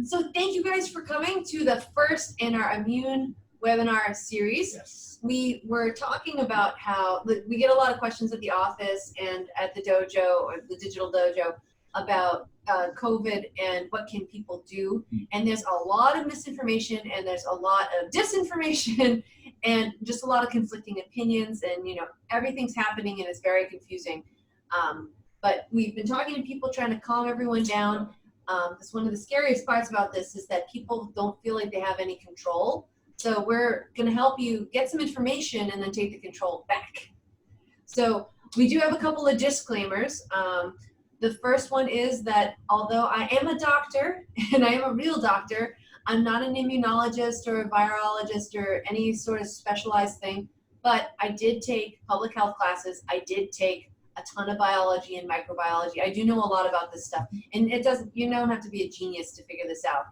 So thank you guys for coming to the first in our immune webinar series. Yes. We were talking about how we get a lot of questions at the office and at the dojo or the digital dojo about COVID and what can people do. And there's a lot of misinformation and there's a lot of disinformation and just a lot of conflicting opinions, and everything's happening and it's very confusing. But we've been talking to people trying to calm everyone down. Because one of the scariest parts about this is that people don't feel like they have any control. So we're going to help you get some information and then take the control back. So we do have a couple of disclaimers. The first one is that although I am a doctor, and I am a real doctor, I'm not an immunologist or a virologist or any sort of specialized thing, but I did take public health classes. I did take a ton of biology and microbiology. I do know a lot about this stuff, and you don't have to be a genius to figure this out.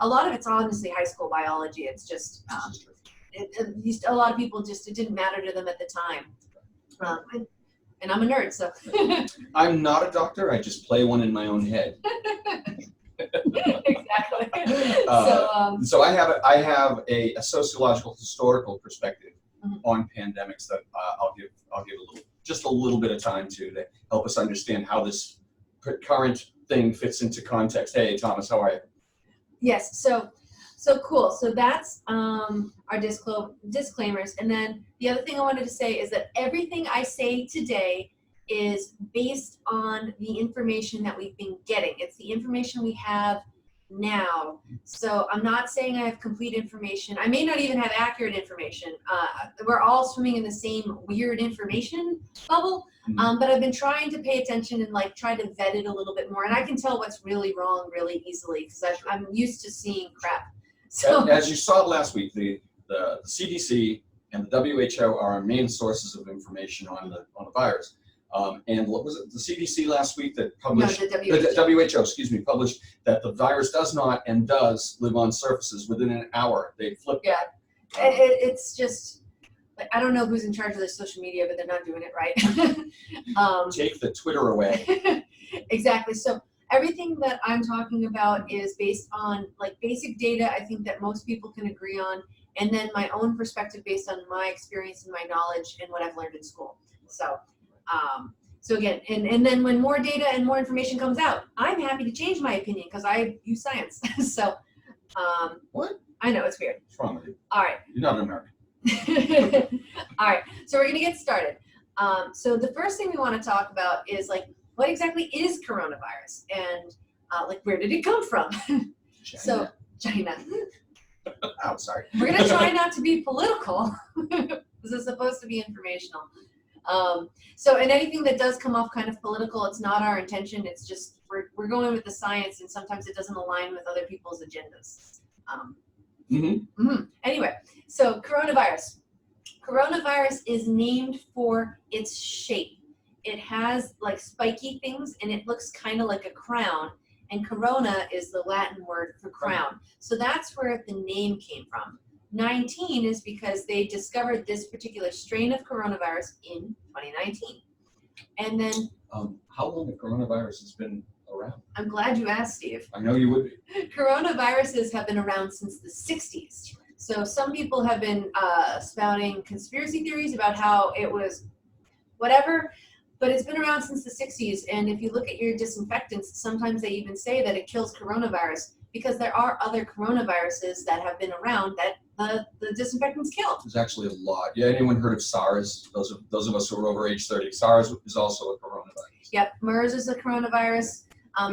A lot of it's honestly high school biology. It's just, a lot of people it didn't matter to them at the time. And I'm a nerd, so. I'm not a doctor, I just play one in my own head. Exactly. So I have a sociological historical perspective on pandemics that I'll give just a little bit of time to help us understand how this current thing fits into context. Hey, Thomas, how are you? Yes, so cool. So that's our disclaimers. And then the other thing I wanted to say is that everything I say today is based on the information that we've been getting. It's the information we have now. So I'm not saying I have complete information. I may not even have accurate information. We're all swimming in the same weird information bubble. But I've been trying to pay attention and try to vet it a little bit more. And I can tell what's really wrong really easily because I'm used to seeing crap. So as you saw last week, the CDC and the WHO are our main sources of information on the virus. And what was it? The CDC last week that published, no, the WHO, excuse me, published that the virus does not and does live on surfaces within an hour. They flipped that. It's just, I don't know who's in charge of the social media, but they're not doing it right. Take the Twitter away. Exactly. So everything that I'm talking about is based on basic data I think that most people can agree on, and then my own perspective based on my experience and my knowledge and what I've learned in school. So again, and then when more data and more information comes out, I'm happy to change my opinion because I use science. So what? I know, it's weird. What's wrong with you? All right. You're not an American. All right, so we're gonna get started. So the first thing we want to talk about is what exactly is coronavirus, and where did it come from? China. So China. Oh, sorry. We're gonna try not to be political. This is supposed to be informational. So and anything that does come off kind of political, it's not our intention. It's just we're going with the science, and sometimes it doesn't align with other people's agendas. Anyway, so coronavirus. Coronavirus is named for its shape. It has spiky things and it looks kind of like a crown, and corona is the Latin word for crown. So that's where the name came from. 19 is because they discovered this particular strain of coronavirus in 2019. And then how long have coronaviruses been around? I'm glad you asked, Steve. I know you would be. Coronaviruses have been around since the 60s. So some people have been spouting conspiracy theories about how it was whatever, but it's been around since the 60s. And if you look at your disinfectants, sometimes they even say that it kills coronavirus because there are other coronaviruses that have been around that the disinfectants killed. There's actually a lot. Yeah, anyone heard of SARS? Those of us who are over age 30. SARS is also a coronavirus. Yep, MERS is a coronavirus.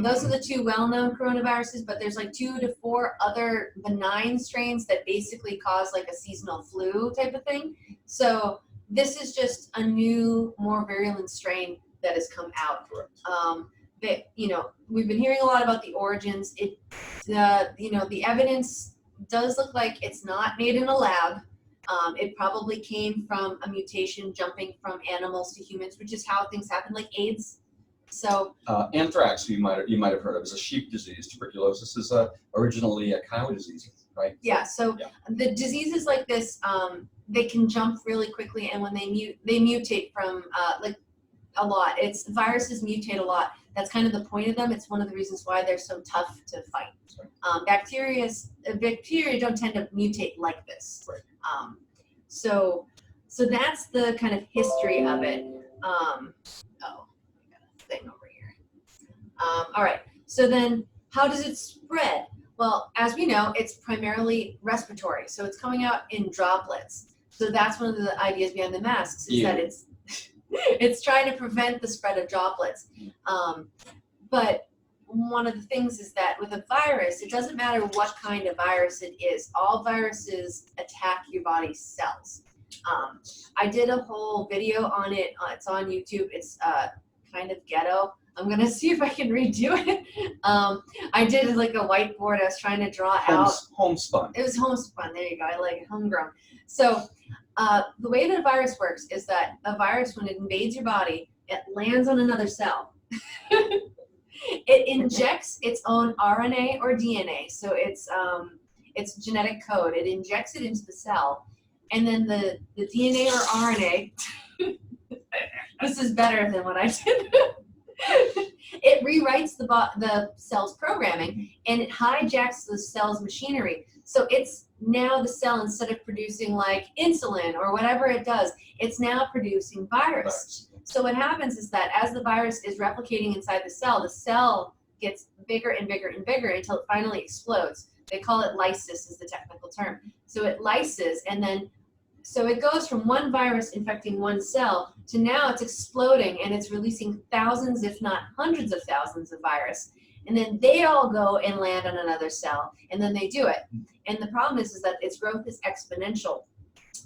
Those are the two well-known coronaviruses, but there's 2 to 4 other benign strains that basically cause a seasonal flu type of thing. So this is just a new, more virulent strain that has come out. Correct. We've been hearing a lot about the origins. The evidence does look like it's not made in a lab. It probably came from a mutation jumping from animals to humans, which is how things happen, like AIDS. So anthrax, you might have heard of, is a sheep disease. Tuberculosis is originally a cow disease, right? Yeah. So the diseases like this, they can jump really quickly, and when they mutate from a lot. It's viruses mutate a lot. That's kind of the point of them. It's one of the reasons why they're so tough to fight. Bacteria don't tend to mutate like this. Right. So that's the kind of history of it. Oh, I got a thing over here. All right. So then, how does it spread? Well, as we know, it's primarily respiratory. So it's coming out in droplets. So that's one of the ideas behind the masks is that it's trying to prevent the spread of droplets. But one of the things is that with a virus, it doesn't matter what kind of virus it is. All viruses attack your body's cells. I did a whole video on it. It's on YouTube. It's kind of ghetto. I'm going to see if I can redo it. I did like a whiteboard. I was trying to draw out. Homespun. It was homespun. There you go. I like it. Homegrown. So the way that a virus works is that a virus, when it invades your body, it lands on another cell. It injects its own RNA or DNA. So it's genetic code. It injects it into the cell. And then the DNA or RNA, this is better than what I did. It rewrites the cell's programming and it hijacks the cell's machinery. So it's now the cell, instead of producing like insulin or whatever it does, it's now producing virus. So what happens is that as the virus is replicating inside the cell gets bigger and bigger and bigger until it finally explodes. They call it lysis is the technical term. So it lyses, and then so it goes from one virus infecting one cell to now it's exploding and it's releasing thousands, if not hundreds of thousands of virus. And then they all go and land on another cell, and then they do it. And the problem is that its growth is exponential.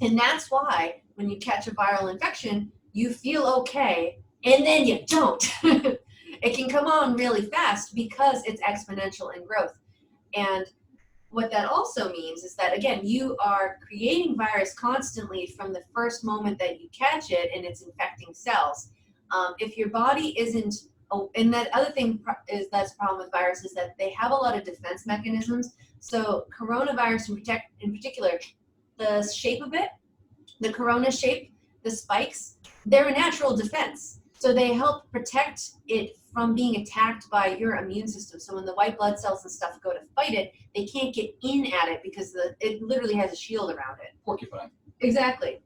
And that's why when you catch a viral infection, you feel okay, and then you don't. It can come on really fast because it's exponential in growth. And what that also means is that, again, you are creating virus constantly from the first moment that you catch it and it's infecting cells. If your body isn't, and that other thing is that's a problem with viruses, is that they have a lot of defense mechanisms. So coronavirus in particular, the shape of it, the corona shape, the spikes, they're a natural defense. So they help protect it from being attacked by your immune system. So when the white blood cells and stuff go to fight it, they can't get in at it because it literally has a shield around it. Porcupine. Exactly.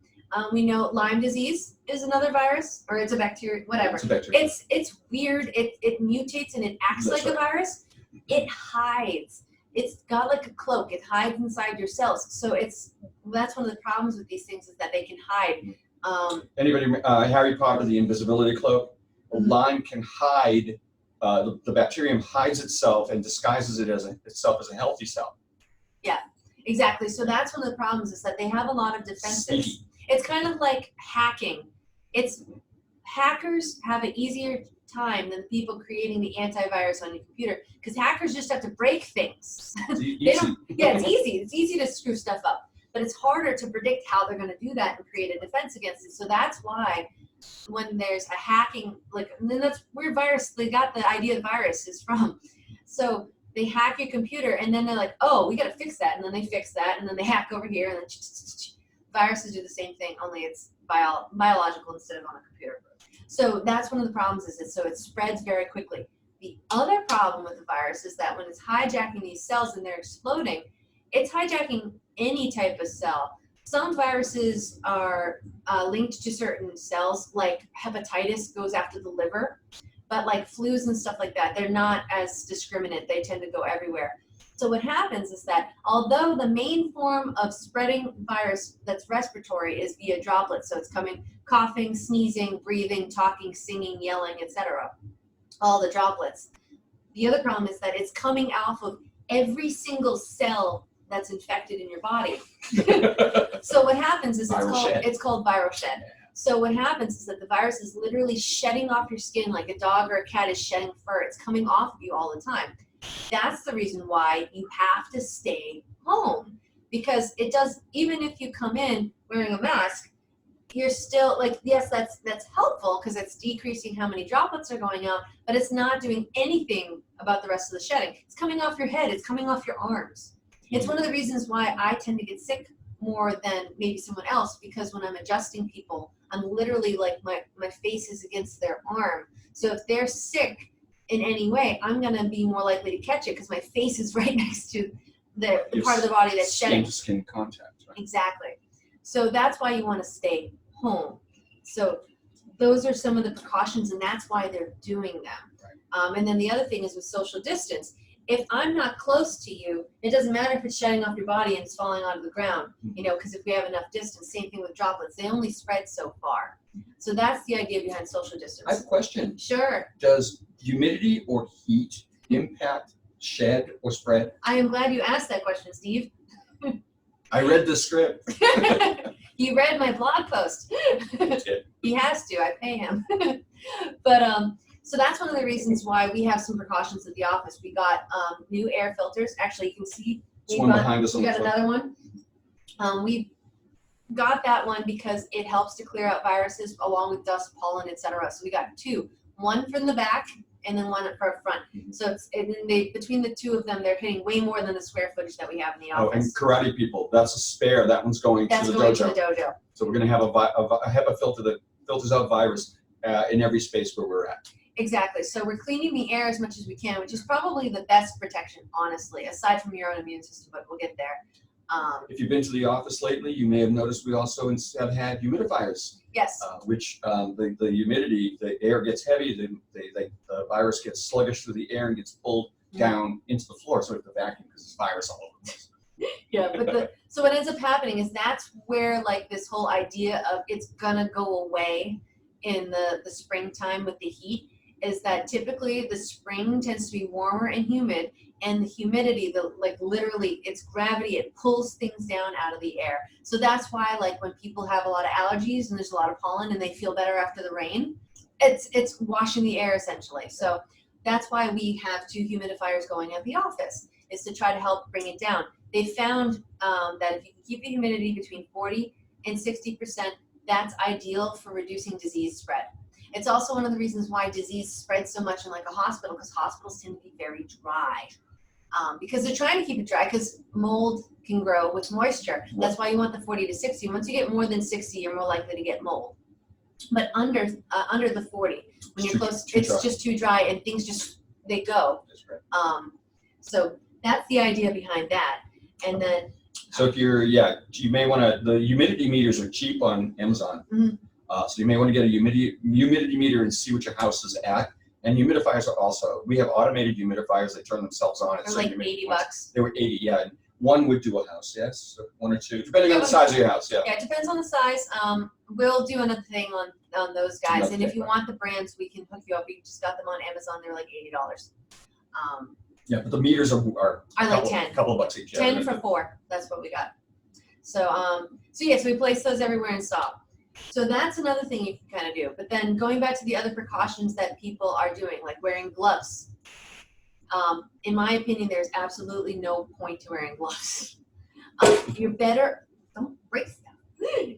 We know Lyme disease is another virus, or it's a bacteria, whatever. It's a bacteria. It's weird. It mutates and it acts like a virus. It hides. It's got like a cloak. It hides inside your cells. So that's one of the problems with these things is that they can hide. Anybody, Harry Potter, the invisibility cloak? Lyme can hide, the bacterium hides itself and disguises it itself as a healthy cell. Yeah, exactly. So that's one of the problems is that they have a lot of defenses. Sneaky. It's kind of like hacking. Hackers have an easier time than the people creating the antivirus on your computer because hackers just have to break things. It's easy. It's easy. It's easy to screw stuff up, but it's harder to predict how they're going to do that and create a defense against it. So that's why when there's a hacking, and then that's where they got the idea of virus is from. So they hack your computer and then they're like, oh, we got to fix that. And then they fix that. And then they hack over here and then viruses do the same thing, only it's biological instead of on a computer. So that's one of the problems so it spreads very quickly. The other problem with the virus is that when it's hijacking these cells and they're exploding, it's hijacking any type of cell. Some viruses are linked to certain cells, like hepatitis goes after the liver, but like flus and stuff like that, they're not as discriminate. They tend to go everywhere. So what happens is that although the main form of spreading virus that's respiratory is via droplets, so it's coming coughing, sneezing, breathing, talking, singing, yelling, etc., all the droplets. The other problem is that it's coming off of every single cell that's infected in your body. So what happens is it's called viral shed. So what happens is that the virus is literally shedding off your skin like a dog or a cat is shedding fur. It's coming off of you all the time. That's the reason why you have to stay home, because it does, even if you come in wearing a mask, you're still like, yes, that's helpful because it's decreasing how many droplets are going out, but it's not doing anything about the rest of the shedding. It's coming off your head. It's coming off your arms. It's one of the reasons why I tend to get sick more than maybe someone else, because when I'm adjusting people, I'm literally like my face is against their arm. So if they're sick in any way, I'm going to be more likely to catch it because my face is right next to the part of the body that's shedding. Skin to skin contact. Right? Exactly. So that's why you want to stay home. So those are some of the precautions, and that's why they're doing them. Right. And then the other thing is with social distance. If I'm not close to you, it doesn't matter if it's shedding off your body and it's falling onto the ground, because if we have enough distance, same thing with droplets, they only spread so far. So that's the idea behind social distance. I have a question. Sure. Does humidity or heat impact shed or spread? I am glad you asked that question, Steve. I read the script. You read my blog post. He has to. I pay him. But so that's one of the reasons why we have some precautions at the office. We got new air filters. Actually, you can see There's one behind us. We got another one. We got that one because it helps to clear out viruses along with dust, pollen, etc. So we got two. One from the back and then one for front. So between the two of them, they're hitting way more than the square footage that we have in the office. Oh, and karate people, that's a spare. That one's going to the dojo. So we're going to have a HEPA filter that filters out virus in every space where we're at. Exactly. So we're cleaning the air as much as we can, which is probably the best protection, honestly, aside from your own immune system, but we'll get there. If you've been to the office lately, you may have noticed we also have had humidifiers. Yes. Which the humidity, the air gets heavy, the virus gets sluggish through the air and gets pulled down into the floor. So we have to vacuum because there's virus all over the place. Yeah, but so what ends up happening is that's where like this whole idea of it's gonna go away in the springtime with the heat is that typically the spring tends to be warmer and humid, and the humidity, literally it's gravity, it pulls things down out of the air. So that's why like when people have a lot of allergies and there's a lot of pollen and they feel better after the rain, it's washing the air essentially. So that's why we have two humidifiers going at the office, is to try to help bring it down. They found that if you can keep the humidity between 40 and 60%, that's ideal for reducing disease spread. It's also one of the reasons why disease spreads so much in like a hospital, because hospitals tend to be very dry. Because they're trying to keep it dry, because mold can grow with moisture. That's why you want the 40 to 60. Once you get more than 60, you're more likely to get mold. But under the 40, when you're close, it's just too dry and things they go. That's right. So that's the idea behind that. And then. So if you may want to, the humidity meters are cheap on Amazon. So you may want to get a humidity meter and see what your house is at. And humidifiers are also, we have automated humidifiers, they turn themselves on. They're like $80. They were 80, yeah. And one would do a house, yes, so one or two, depending on the size of your house, yeah. Yeah, it depends on the size. We'll do another thing on those guys. And if you want the brands, we can hook you up. We just got them on Amazon. They're like $80. Yeah, but the meters are like 10. A couple of bucks each. 10 for 4. That's what we got. So yes, we place those everywhere in stock. So that's another thing you can kind of do. But then going back to the other precautions that people are doing, like wearing gloves. In my opinion, there's absolutely no point to wearing gloves. You're better, don't break stuff.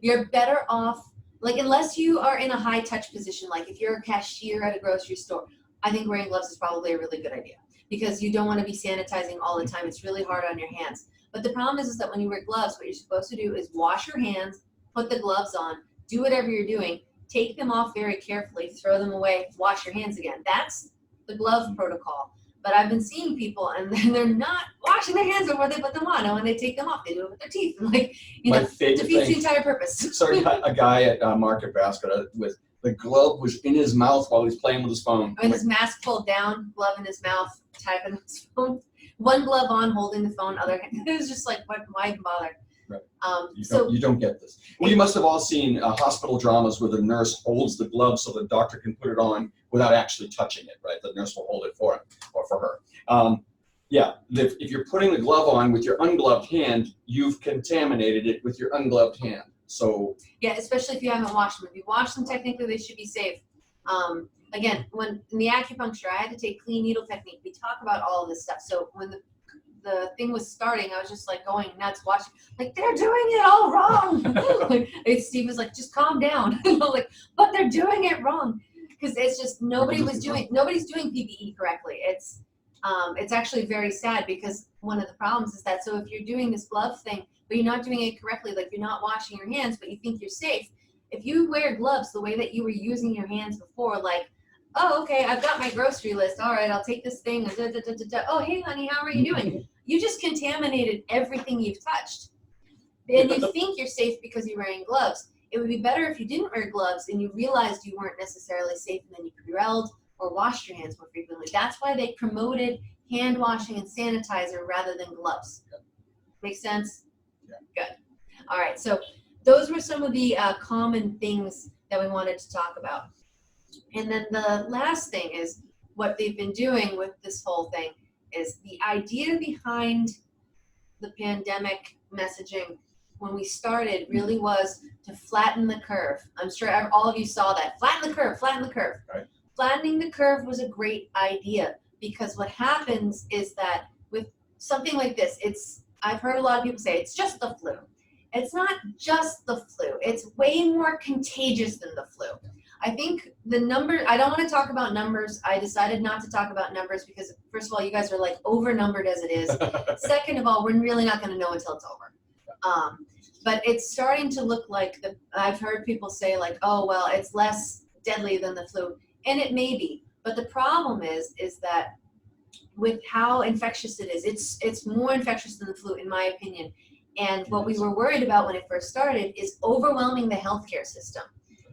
You're better off, like unless you are in a high touch position, like if you're a cashier at a grocery store, I think wearing gloves is probably a really good idea, because you don't want to be sanitizing all the time. It's really hard on your hands. But the problem is that when you wear gloves, what you're supposed to do is wash your hands, put the gloves on, do whatever you're doing, take them off very carefully, throw them away, wash your hands again. That's the glove protocol. But I've been seeing people and they're not washing their hands before they put them on. And when they take them off, they do it with their teeth. And defeats the entire purpose. Sorry, a guy at Market Basket with the glove was in his mouth while he's playing with his phone. With his mask pulled down, glove in his mouth, typing on his phone. One glove on, holding the phone, other hand. It was just like, why even bother? Right. You don't get this. We must have all seen hospital dramas where the nurse holds the glove so the doctor can put it on without actually touching it, right? The nurse will hold it for him or for her. If you're putting the glove on with your ungloved hand, you've contaminated it with your ungloved hand. So yeah, especially if you haven't washed them. If you wash them, technically they should be safe. Again, when in the acupuncture, I had to take clean needle technique. We talk about all of this stuff. So when the thing was starting, I was just like going nuts watching, like they're doing it all wrong. Like Steve was like, just calm down. Like, but they're doing it wrong, because it's just nobody's doing PPE correctly. It's actually very sad because one of the problems is that, so if you're doing this glove thing, but you're not doing it correctly, like you're not washing your hands, but you think you're safe, if you wear gloves the way that you were using your hands before, like, oh, okay, I've got my grocery list. All right, I'll take this thing. Da, da, da, da, da. Oh, hey, honey, how are you doing? You just contaminated everything you've touched. And you think you're safe because you're wearing gloves. It would be better if you didn't wear gloves and you realized you weren't necessarily safe, and then you Purelled or washed your hands more frequently. That's why they promoted hand washing and sanitizer rather than gloves. Make sense? Yeah. Good. All right, so those were some of the common things that we wanted to talk about. And then the last thing is what they've been doing with this whole thing is the idea behind the pandemic messaging when we started really was to flatten the curve. I'm sure all of you saw that. Flatten the curve, flatten the curve. Right. Flattening the curve was a great idea because what happens is that with something like this, I've heard a lot of people say it's just the flu. It's not just the flu. It's way more contagious than the flu. I think the number, I don't want to talk about numbers. I decided not to talk about numbers because, first of all, you guys are like overnumbered as it is. Second of all, we're really not going to know until it's over. But it's starting to look like, I've heard people say like, oh, well, it's less deadly than the flu. And it may be. But the problem is that with how infectious it is, it's more infectious than the flu, in my opinion. And what we were worried about when it first started is overwhelming the healthcare system.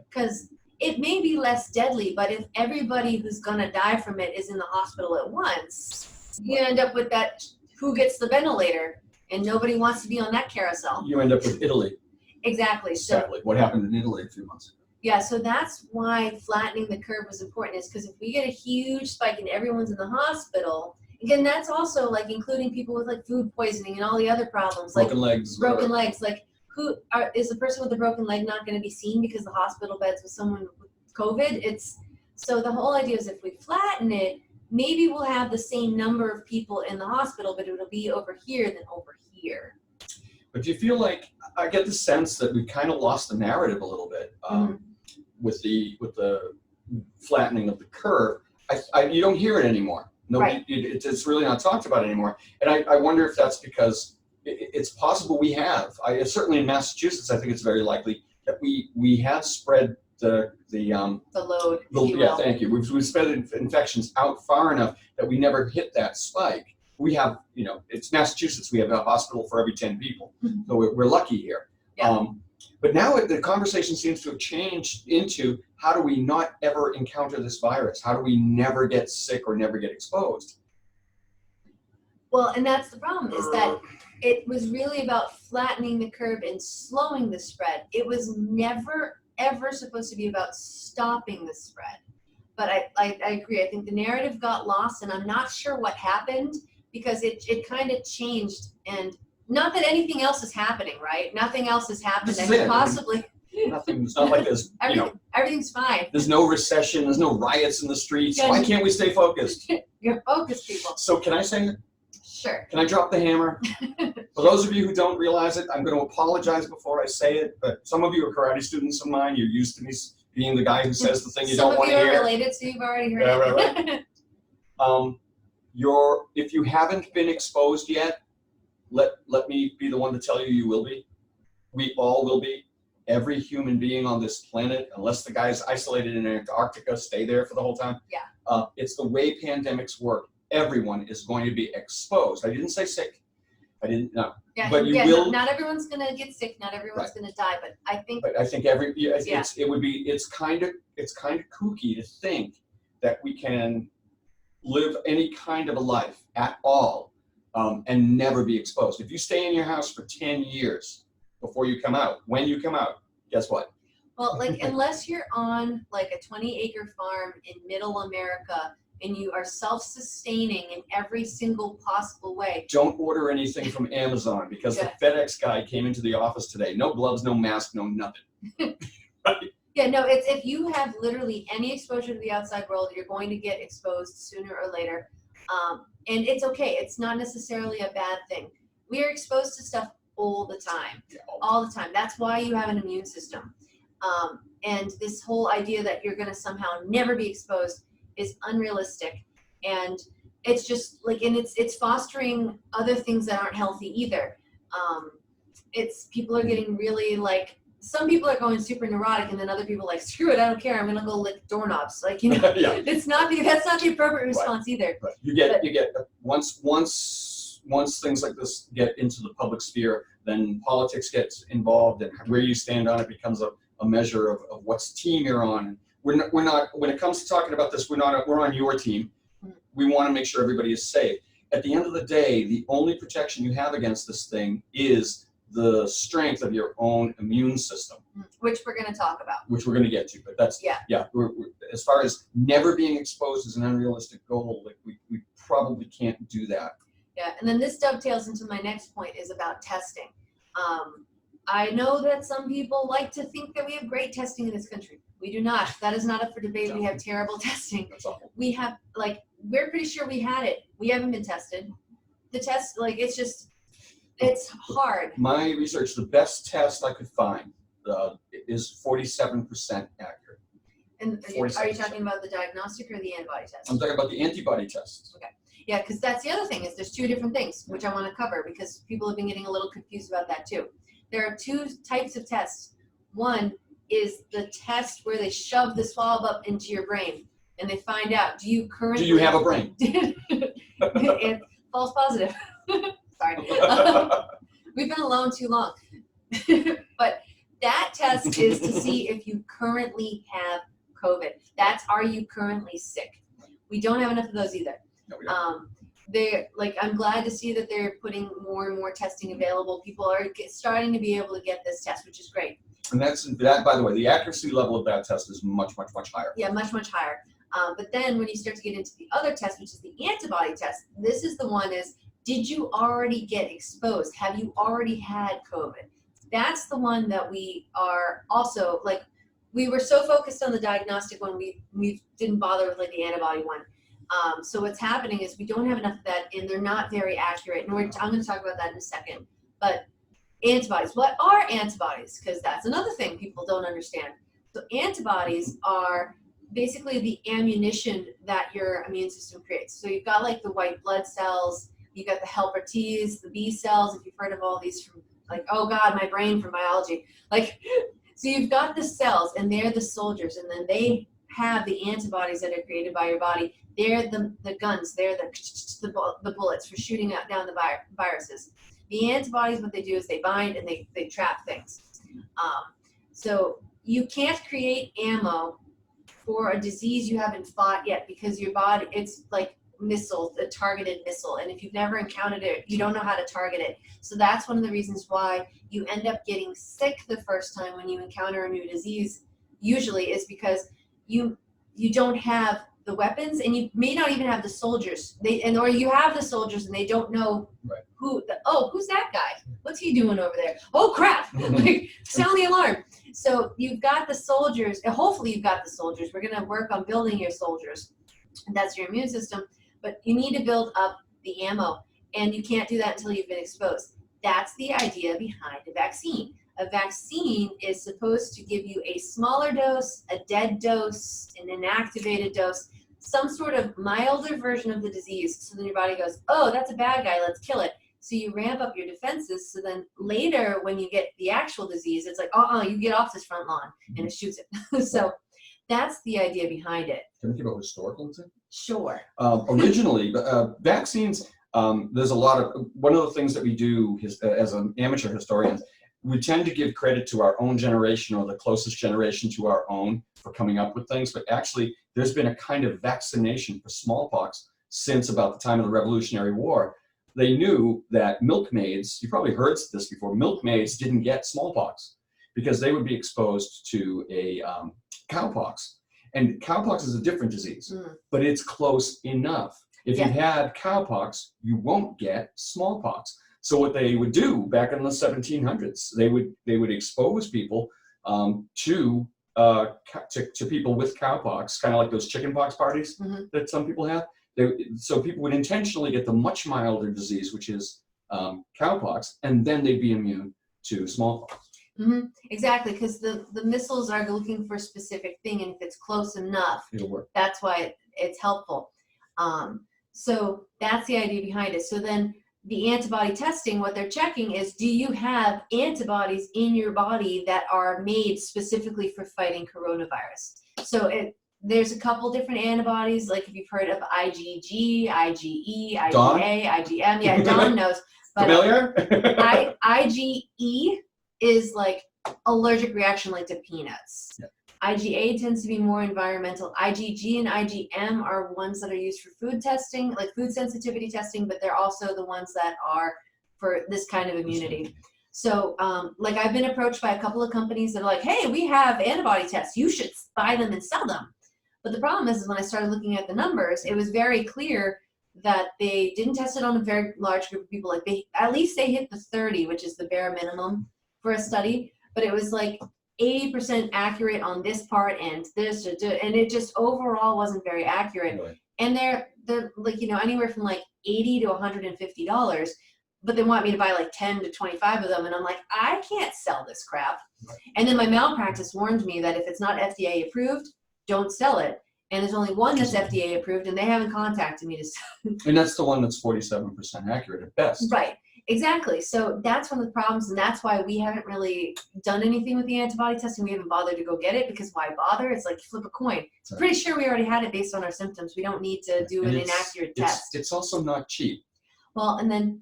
Because it may be less deadly, but if everybody who's going to die from it is in the hospital at once, you end up with that who gets the ventilator, and nobody wants to be on that carousel. You end up with Italy. Exactly. Sadly, what happened in Italy a few months ago. Yeah, so that's why flattening the curve was important, is because if we get a huge spike and everyone's in the hospital, again, that's also like including people with like food poisoning and all the other problems. Broken like legs. Broken legs. Like is the person with a broken leg not going to be seen because the hospital bed's with someone with COVID? So the whole idea is if we flatten it, maybe we'll have the same number of people in the hospital, but it'll be over here than over here. But do you feel like, I get the sense that we kind of lost the narrative a little bit with the flattening of the curve. You don't hear it anymore. Nobody, right. It's really not talked about anymore. And I wonder if that's because it's possible we have. Certainly in Massachusetts, I think it's very likely that we have spread the load. Yeah, thank you. We've spread infections out far enough that we never hit that spike. We have, it's Massachusetts. We have a hospital for every 10 people, so we're lucky here. Yeah. But now the conversation seems to have changed into how do we not ever encounter this virus? How do we never get sick or never get exposed? Well, and that's the problem, is that it was really about flattening the curve and slowing the spread. It was never, ever supposed to be about stopping the spread. But I agree. I think the narrative got lost, and I'm not sure what happened because it kind of changed. And not that anything else is happening, right? Nothing else has happened that could possibly. It's not like there's, everything's fine. There's no recession. There's no riots in the streets. Yeah, Why can't we stay focused? You're focused, people. So can I say it? Sure. Can I drop the hammer? For those of you who don't realize it, I'm going to apologize before I say it, but some of you are karate students of mine. You're used to me being the guy who says the thing you don't want to hear. Some of you are related, so you've already heard it. Right. If you haven't been exposed yet, let me be the one to tell you you will be. We all will be. Every human being on this planet, unless the guy's isolated in Antarctica, stay there for the whole time. Yeah. It's the way pandemics work. Everyone is going to be exposed. I didn't say sick. I didn't know. Yeah, but you will. Not everyone's gonna get sick. Not everyone's gonna die. But I think. But I think it's kind of kooky to think that we can live any kind of a life at all and never be exposed. If you stay in your house for 10 years before you come out, when you come out, guess what? Well, like unless you're on like a 20-acre farm in middle America and you are self-sustaining in every single possible way. Don't order anything from Amazon because the FedEx guy came into the office today. No gloves, no mask, no nothing. Right? Yeah, no, it's if you have literally any exposure to the outside world, you're going to get exposed sooner or later. And it's okay. It's not necessarily a bad thing. We are exposed to stuff all the time. Yeah, all the time. That's why you have an immune system. And this whole idea that you're going to somehow never be exposed is unrealistic. And it's just like, and it's fostering other things that aren't healthy either. It's people are getting really like, some people are going super neurotic, and then other people are like, screw it, I don't care, I'm gonna go lick doorknobs. Like, you know, Yeah. that's not the appropriate response either. Right. You get once things like this get into the public sphere, then politics gets involved, and where you stand on it becomes a measure of what's team you're on. We're not when it comes to talking about this, we're on your team. We want to make sure everybody is safe. At the end of the day, the only protection you have against this thing is the strength of your own immune system, which we're going to talk about, which we're going to get to. But that's we're, as far as never being exposed is an unrealistic goal. Like we probably can't do that. Yeah, and then this dovetails into my next point is about testing. I know that some people like to think that we have great testing in this country. We do not. That is not up for debate. No. We have terrible testing. That's awful. We have, like, we're pretty sure we had it. We haven't been tested. The test, like, it's hard. My research, the best test I could find is 47% accurate. And are you talking about the diagnostic or the antibody test? I'm talking about the antibody test. Okay. Yeah, because that's the other thing is there's two different things, which I want to cover because people have been getting a little confused about that too. There are two types of tests. One is the test where they shove the swab up into your brain and they find out, do you have a brain? And false positive. Sorry. We've been alone too long. But that test is to see if you currently have COVID. That's, are you currently sick? We don't have enough of those either. No, we don't. They're like, I'm glad to see that they're putting more and more testing available. People are starting to be able to get this test, which is great. And that, by the way, the accuracy level of that test is much, much, much higher. Yeah, much, much higher. But then when you start to get into the other test, which is the antibody test, this is the one is, did you already get exposed? Have you already had COVID? That's the one that we are also, like, we were so focused on the diagnostic one, we didn't bother with like the antibody one. So what's happening is we don't have enough of that, and they're not very accurate. And I'm going to talk about that in a second. But antibodies, what are antibodies? Because that's another thing people don't understand. So antibodies are basically the ammunition that your immune system creates. So you've got like the white blood cells, you've got the helper T's, the B cells, if you've heard of all these from, like, oh God, my brain from biology. Like, so you've got the cells, and they're the soldiers, and then they have the antibodies that are created by your body. They're the guns, they're the bullets for shooting out down the viruses. The antibodies, what they do is they bind and they trap things. So you can't create ammo for a disease you haven't fought yet, because your body, it's like missiles, a targeted missile. And if you've never encountered it, you don't know how to target it. So that's one of the reasons why you end up getting sick the first time when you encounter a new disease, usually is because you don't have the weapons, and you may not even have the soldiers. Or you have the soldiers and they don't know who's that guy? What's he doing over there? Oh crap! Like, sound the alarm. So you've got the soldiers, and hopefully you've got the soldiers. We're gonna work on building your soldiers, and that's your immune system. But you need to build up the ammo, and you can't do that until you've been exposed. That's the idea behind a vaccine. A vaccine is supposed to give you a smaller dose, a dead dose, an inactivated dose, some sort of milder version of the disease. So then your body goes, oh, that's a bad guy, let's kill it. So you ramp up your defenses. So then later when you get the actual disease, it's like, you get off this front lawn, and it shoots it. So that's the idea behind it. Can I give a historical example? Sure. Originally, vaccines, there's a lot of, one of the things that we do as an amateur historian, we tend to give credit to our own generation or the closest generation to our own for coming up with things, but actually there's been a kind of vaccination for smallpox since about the time of the Revolutionary War. They knew that milkmaids, you probably heard this before, milkmaids didn't get smallpox because they would be exposed to a cowpox. And cowpox is a different disease, but it's close enough. If you had cowpox, you won't get smallpox. So what they would do back in the 1700s, they would expose people to people with cowpox, kind of like those chickenpox parties that some people have. So people would intentionally get the much milder disease, which is cowpox, and then they'd be immune to smallpox. Exactly, because the missiles are looking for a specific thing, and if it's close enough, it'll work. That's why it's helpful. So that's the idea behind it. So then the antibody testing, what they're checking is, do you have antibodies in your body that are made specifically for fighting coronavirus? So there's a couple different antibodies, like if you've heard of IgG, IgE, IgA, Dawn? IgM. Yeah, Dawn knows. But Familiar? IgE is like allergic reaction, like to peanuts. Yeah. IgA tends to be more environmental. IgG and IgM are ones that are used for food testing, like food sensitivity testing, but they're also the ones that are for this kind of immunity. So like I've been approached by a couple of companies that are like, hey, we have antibody tests. You should buy them and sell them. But the problem is when I started looking at the numbers, it was very clear that they didn't test it on a very large group of people. Like at least they hit the 30, which is the bare minimum for a study, but it was like 80% accurate on this part and this, and it just overall wasn't very accurate. Really? And they're like, you know, anywhere from like $80 to $150, but they want me to buy like 10 to 25 of them. And I'm like, I can't sell this crap. Right. And then my malpractice warned me that if it's not FDA approved, don't sell it. And there's only one that's FDA approved, and they haven't contacted me to sell. And that's the one that's 47% accurate at best. Right, exactly. So that's one of the problems, and that's why we haven't really done anything with the antibody testing. We haven't bothered to go get it, because why bother? It's like flip a coin. It's pretty sure we already had it based on our symptoms. We don't need to do an inaccurate test. It's also not cheap. Well, and then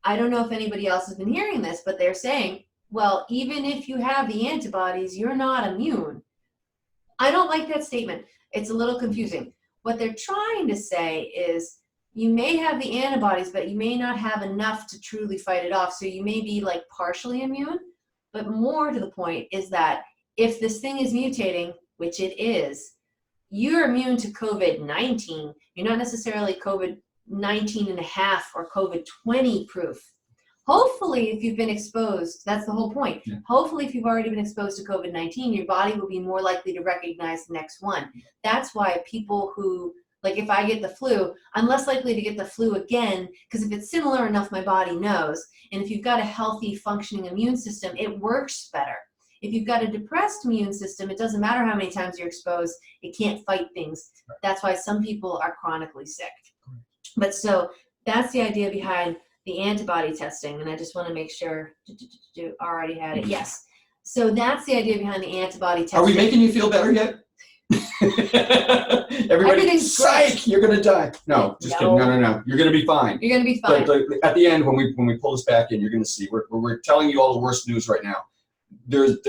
I don't know if anybody else has been hearing this, but they're saying, well, even if you have the antibodies, you're not immune. I don't like that statement. It's a little confusing. What they're trying to say is you may have the antibodies, but you may not have enough to truly fight it off. So you may be like partially immune, but more to the point is that if this thing is mutating, which it is, you're immune to COVID-19. You're not necessarily COVID-19 and a half or COVID-20 proof. Hopefully, if you've been exposed, that's the whole point. Yeah. Hopefully, if you've already been exposed to COVID-19, your body will be more likely to recognize the next one. That's why people who, like if I get the flu, I'm less likely to get the flu again, because if it's similar enough, my body knows. And if you've got a healthy, functioning immune system, it works better. If you've got a depressed immune system, it doesn't matter how many times you're exposed, it can't fight things. That's why some people are chronically sick. But so that's the idea behind the antibody testing, and I just want to make sure already had it. Yes. So that's the idea behind the antibody testing. Are we making you feel better yet? Everybody, psych! Great. You're gonna die. No, just kidding. No. You're gonna be fine. You're gonna be fine. At the end, when we pull this back in, you're gonna see we're telling you all the worst news right now. There's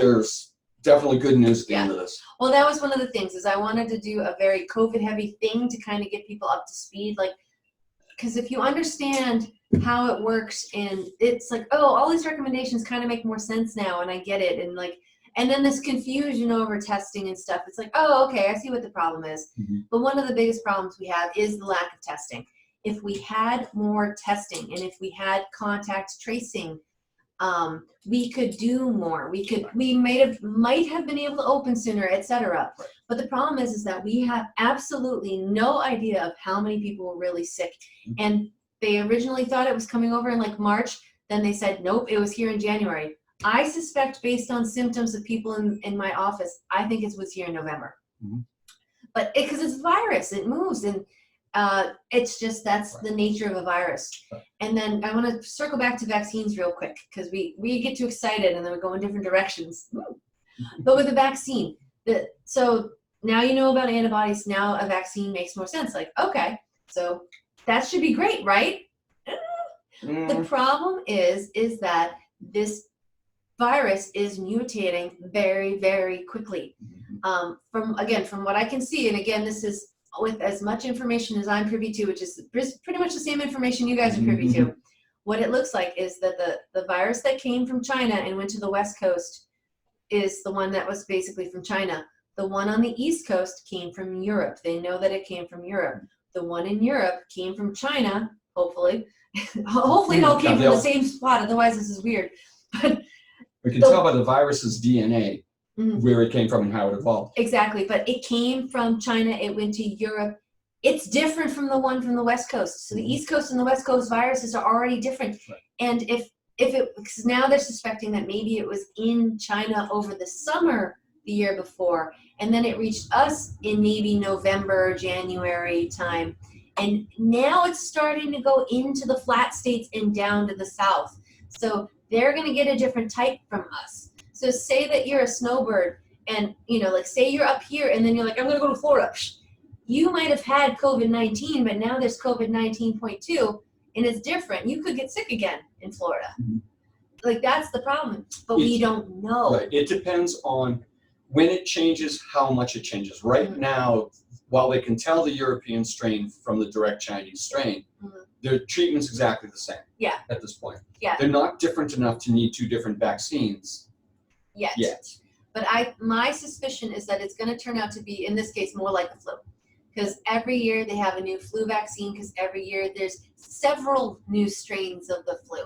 definitely good news at the end of this. Well, that was one of the things, is I wanted to do a very COVID heavy thing to kind of get people up to speed, like, because if you understand how it works, and it's like, oh, all these recommendations kind of make more sense now, and I get it, and like, and then this confusion over testing and stuff, it's like, oh, okay, I see what the problem is. Mm-hmm. But one of the biggest problems we have is the lack of testing. If we had more testing, and if we had contact tracing, we could do more. We might have been able to open sooner, etc. Right. But the problem is that we have absolutely no idea of how many people were really sick. Mm-hmm. And they originally thought it was coming over in like March. Then they said, nope, it was here in January. I suspect, based on symptoms of people in my office, I think it was here in November. Mm-hmm. But because it's a virus, it moves, and it's just, that's the nature of a virus. And then I want to circle back to vaccines real quick, because we get too excited and then we go in different directions. But with the vaccine, so now you know about antibodies, now a vaccine makes more sense. Like, okay, so that should be great, right? The problem is that this virus is mutating very, very quickly. From what I can see, and again, this is with as much information as I'm privy to, which is pretty much the same information you guys are privy to. What it looks like is that the virus that came from China and went to the West Coast is the one that was basically from China. The one on the East Coast came from Europe. They know that it came from Europe. The one in Europe came from China, hopefully. Hopefully it all came from the same spot, otherwise this is weird. But we can tell by the virus's DNA where it came from and how it evolved. Exactly, but it came from China, it went to Europe. It's different from the one from the West Coast. So the East Coast and the West Coast viruses are already different. Right. And because now they're suspecting that maybe it was in China over the summer the year before, and then it reached us in maybe November, January time. And now it's starting to go into the flat states and down to the south. So they're going to get a different type from us. So say that you're a snowbird and, like say you're up here and then you're like, I'm going to go to Florida. You might have had COVID-19, but now there's COVID-19.2 and it's different. You could get sick again in Florida. Mhm. Like that's the problem, but we don't know. Right. It depends on when it changes, how much it changes. Right now, while they can tell the European strain from the direct Chinese strain, their treatment's exactly the same. Yeah. At this point. Yeah. They're not different enough to need 2 different vaccines yet. But my suspicion is that it's going to turn out to be, in this case, more like the flu. Because every year they have a new flu vaccine, because every year there's several new strains of the flu.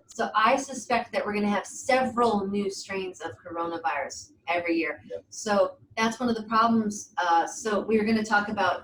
So I suspect that we're going to have several new strains of coronavirus every year. Yep. So that's one of the problems. So we're going to talk about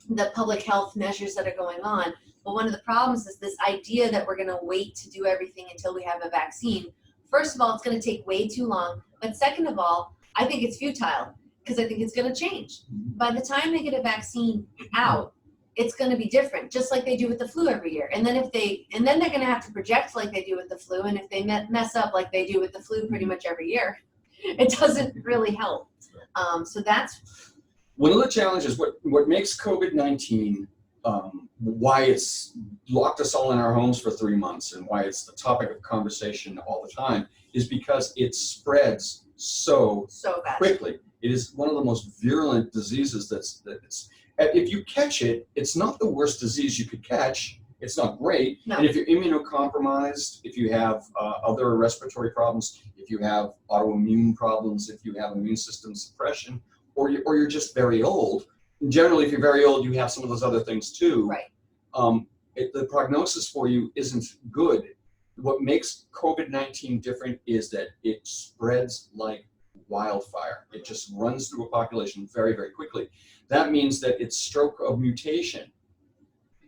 the public health measures that are going on. But one of the problems is this idea that we're going to wait to do everything until we have a vaccine. First of all, it's going to take way too long. But second of all, I think it's futile because I think it's going to change. By the time they get a vaccine out, it's going to be different, just like they do with the flu every year. And then they're going to have to project like they do with the flu. And if they mess up like they do with the flu pretty much every year, it doesn't really help. So that's one of the challenges. What makes COVID-19, why it's locked us all in our homes for 3 months, and why it's the topic of conversation all the time, is because it spreads so fast. Quickly. It is one of the most virulent diseases that's if you catch it, it's not the worst disease you could catch. It's not great. No. And if you're immunocompromised, if you have other respiratory problems, if you have autoimmune problems, if you have immune system suppression, or you're just very old, and generally if you're very old, you have some of those other things too. Right. The prognosis for you isn't good. What makes COVID-19 different is that it spreads like wildfire. It just runs through a population very, very quickly. That means that its stroke of mutation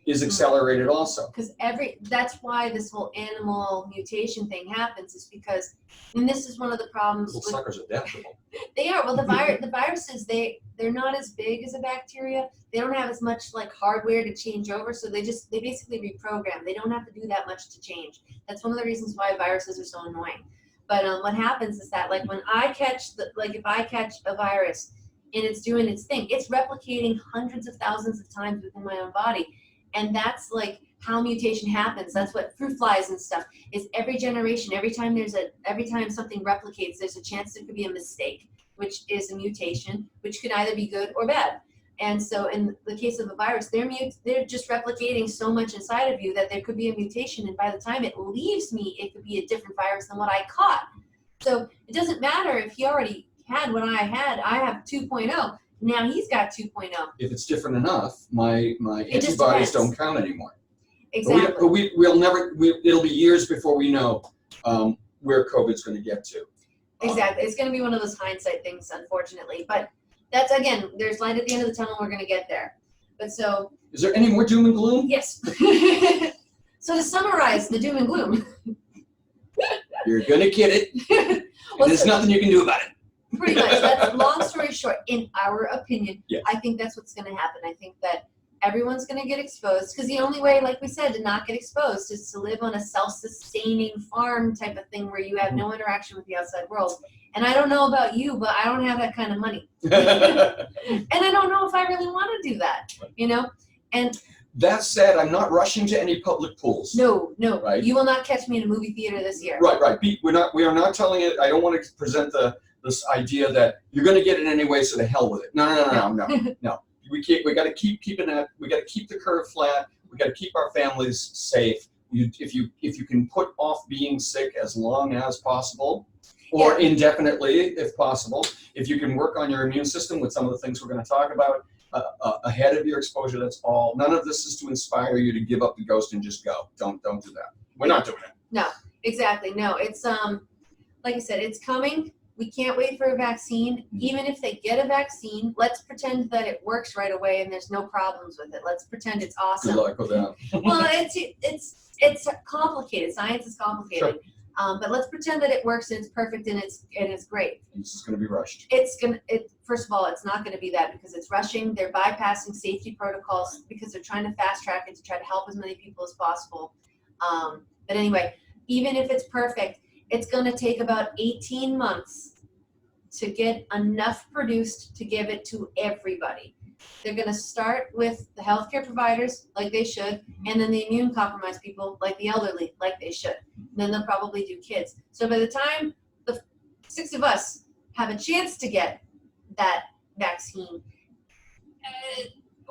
is accelerated also. Because that's why this whole animal mutation thing happens, is because, and this is one of the problems. Little suckers are adaptable. They are. Well, the viruses, they're not as big as a bacteria. They don't have as much like hardware to change over, so they basically reprogram. They don't have to do that much to change. That's one of the reasons why viruses are so annoying. But what happens is that, like, when I catch if I catch a virus and it's doing its thing, it's replicating hundreds of thousands of times within my own body, and that's like how mutation happens. That's what fruit flies and stuff is. Every generation, every time something replicates, there's a chance there could be a mistake, which is a mutation, which could either be good or bad. And so in the case of a virus, they're just replicating so much inside of you that there could be a mutation. And by the time it leaves me, it could be a different virus than what I caught. So it doesn't matter if he already had what I had. I have 2.0. Now he's got 2.0. If it's different enough, my It just antibodies depends. don't count anymore. Exactly. But we'll never, it'll be years before we know where COVID's going to get to. Exactly. It's going to be one of those hindsight things, unfortunately. But that's, again, there's light at the end of the tunnel. We're going to get there. But so. Is there any more doom and gloom? Yes. So to summarize the doom and gloom. You're going to get it. Well, there's nothing you can do about it. Pretty much. That's long story short. In our opinion, yes. I think that's what's going to happen. I think that everyone's going to get exposed, because the only way, like we said, to not get exposed is to live on a self-sustaining farm type of thing where you have no interaction with the outside world. And I don't know about you, but I don't have that kind of money. And I don't know if I really want to do that, And that said, I'm not rushing to any public pools. No. Right? You will not catch me in a movie theater this year. Right. We are not telling it. I don't want to present this idea that you're going to get it anyway, so to hell with it. No. We got to keep keeping that. We got to keep the curve flat. We got to keep our families safe. If you can put off being sick as long as possible, or indefinitely if possible, if you can work on your immune system with some of the things we're going to talk about ahead of your exposure, that's all. None of this is to inspire you to give up the ghost and just go. Don't do that. We're not doing it. No, exactly. No, it's like I said, it's coming. We can't wait for a vaccine. Even if they get a vaccine, let's pretend that it works right away and there's no problems with it. Let's pretend it's awesome. Good luck with that. Well, it's complicated. Science is complicated. Sure. But let's pretend that it works and it's perfect and it's great. This is going to be rushed. First of all, it's not going to be that because it's rushing. They're bypassing safety protocols because they're trying to fast track it to try to help as many people as possible. But anyway, even if it's perfect, it's going to take about 18 months to get enough produced to give it to everybody. They're going to start with the healthcare providers, like they should, and then the immune compromised people, like the elderly, like they should. And then they'll probably do kids. So by the time the 6 of us have a chance to get that vaccine,